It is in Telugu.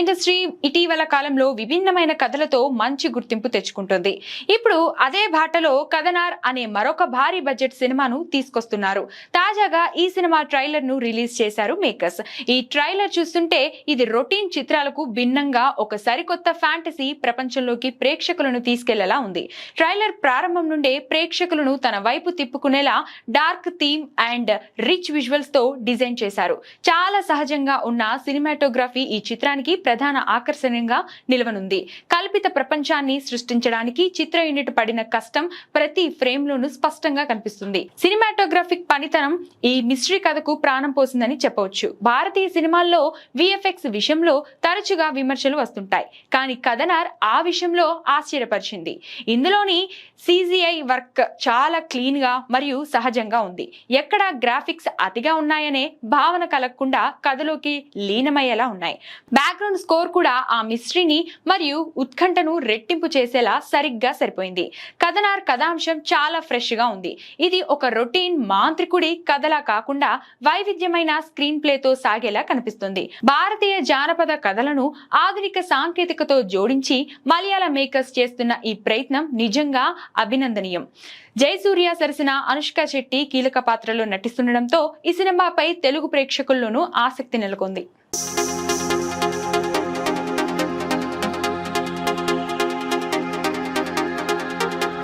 ఇండస్ట్రీ ఇటీవల కాలంలో విభిన్నమైన కథలతో మంచి గుర్తింపు తెచ్చుకుంటుంది. ఇప్పుడు అదే బాటలో కథనార్ అనే మరొక భారీ బడ్జెట్ సినిమాను తీసుకొస్తున్నారు. తాజాగా ఈ సినిమా ట్రైలర్ ను రిలీజ్ చేశారు మేకర్స్. ఈ ట్రైలర్ చూస్తుంటే ఇది రొటీన్ చిత్రాలకు భిన్నంగా ఒక సరికొత్త ఫ్యాంటసీ ప్రపంచంలోకి ప్రేక్షకులను తీసుకెళ్లేలా ఉంది. ట్రైలర్ ప్రారంభం నుండే ప్రేక్షకులను తన వైపు తిప్పుకునేలా dark theme and rich visuals తో డిజైన్ చేశారు. చాలా సహజంగా ఉన్న సినిమాటోగ్రఫీ ఈ చిత్రానికి ప్రధాన ఆకర్షణగా నిలవనుంది. కల్పిత ప్రపంచాన్ని సృష్టించడానికి చిత్ర యూనిట్ పడిన కష్టం ప్రతి ఫ్రేమ్ లోనూ స్పష్టంగా కనిపిస్తుంది. సినిమాటోగ్రాఫిక్ పనితనం ఈ మిస్టరీ కథకు ప్రాణం పోసిందని చెప్పవచ్చు. భారతీయ సినిమాల్లో విఎఫ్ఎక్స్ విషయంలో తరచుగా విమర్శలు వస్తుంటాయి, కానీ కథనార్ ఆ విషయంలో ఆశ్చర్యపరిచింది. ఇందులోని సిజిఐ వర్క్ చాలా క్లీన్ గా మరియు సహజంగా ఉంది. ఎక్కడా గ్రాఫిక్స్ అతిగా ఉన్నాయనే భావన కలగకుండా కథలోకి లీనమయ్యేలా ఉన్నాయి. బ్యాక్గ్రౌండ్ స్కోర్ కూడా ఆ మిస్టరీని మరియు ఉత్కంఠను రెట్టింపు చేసేలా సరిగ్గా సరిపోయింది. కథనార్ కథాంశం చాలా ఫ్రెష్ గా ఉంది. ఇది ఒక రొటీన్ మాంత్రికుడి కథలా కాకుండా వైవిధ్యమైన స్క్రీన్ ప్లేతో సాగేలా కనిపిస్తుంది. భారతీయ జానపద కథలను ఆధునిక సాంకేతికతో జోడించి మలయాళ మేకర్స్ చేస్తున్న ఈ ప్రయత్నం నిజంగా అభినందనీయం. జయసూర్య సరసన అనుష్క శెట్టి కీలక పాత్రలో నటిస్తుండటంతో ఈ సినిమాపై తెలుగు ప్రేక్షకుల్లోనూ ఆసక్తి నెలకొంది.